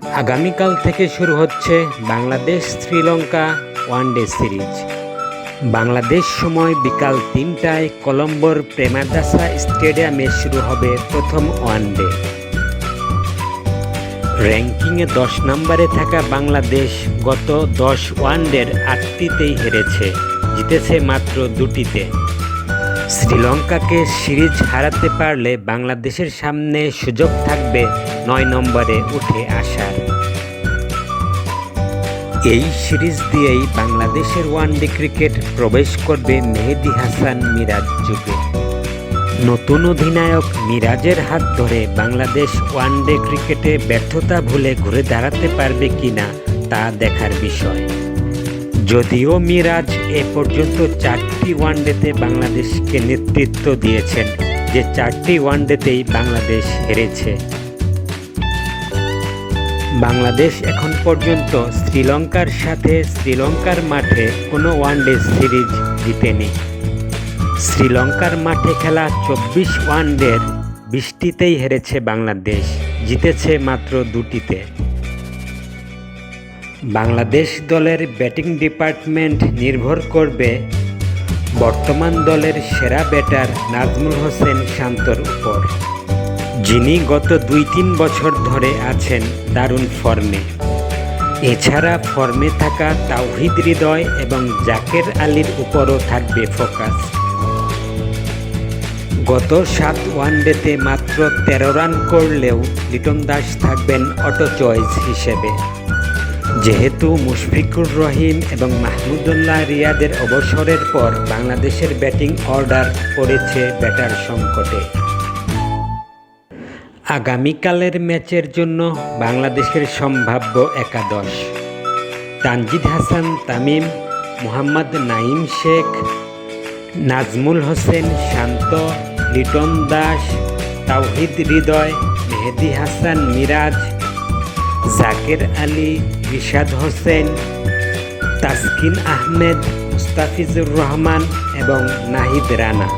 আগামীকাল থেকে শুরু হচ্ছে বাংলাদেশ শ্রীলঙ্কা ওয়ানডে সিরিজ। বাংলাদেশ সময় বিকাল ৩টায় কলম্বোর প্রেমাদাসা স্টেডিয়ামে শুরু হবে প্রথম ওয়ানডে। র্যাঙ্কিংয়ে ১০ নম্বরে থাকা বাংলাদেশ গত ১০ ওয়ানডের ৮টিতেই হেরেছে, জিতেছে মাত্র ২টিতে। শ্রীলঙ্কাকে সিরিজ হারাতে পারলে বাংলাদেশের সামনে সুযোগ থাকবে ৯ নম্বরে উঠে আসার। এই সিরিজ দিয়েই বাংলাদেশের ওয়ানডে ক্রিকেট প্রবেশ করবে মেহেদী হাসান মিরাজ যুগে। নতুন অধিনায়ক মিরাজের হাত ধরে বাংলাদেশ ওয়ানডে ক্রিকেটে ব্যর্থতা ভুলে ঘুরে দাঁড়াতে পারবে কিনা তা দেখার বিষয়। যদিও মিরাজ এ পর্যন্ত 4টি ওয়ানডেতে বাংলাদেশকে নেতৃত্ব দিয়েছেন, যে 4টি ওয়ানডেতেই বাংলাদেশ হেরেছে। বাংলাদেশ এখন পর্যন্ত শ্রীলঙ্কার সাথে শ্রীলঙ্কার মাঠে কোনো ওয়ানডে সিরিজ জিতেনি। শ্রীলঙ্কার মাঠে খেলা 24 ওয়ানডের 20টিতেই হেরেছে বাংলাদেশ, জিতেছে মাত্র 2টিতে। বাংলাদেশ দলের ব্যাটিং ডিপার্টমেন্ট নির্ভর করবে বর্তমান দলের সেরা ব্যাটার নাজমুল হোসেন শান্তর উপর, যিনি গত 2-3 বছর ধরে আছেন দারুণ ফর্মে। এছাড়া ফর্মে থাকা তাওহিদ হৃদয় এবং জাকের আলীর উপরও থাকবে ফোকাস। গত 7 ওয়ানডেতে মাত্র 13 রান করলেও লিটন দাস থাকবেন অটো চয়েস হিসেবে। যেহেতু মুশফিকুর রহিম এবং মাহমুদুল্লাহ রিয়াদের অবসরের পর বাংলাদেশের ব্যাটিং অর্ডার পড়েছে ব্যাটার সংকটে। আগামীকালের ম্যাচের জন্য বাংলাদেশের সম্ভাব্য একাদশ: তানজিদ হাসান তামিম, মোহাম্মদ নাঈম শেখ, নাজমুল হোসেন শান্ত, লিটন দাস, তাওহিদ হৃদয়, মেহেদী হাসান মিরাজ, জাকের আলী, রিশাদ হোসেন, তাসকিন আহমেদ, মুস্তাফিজুর রহমান এবং নাহিদ রানা।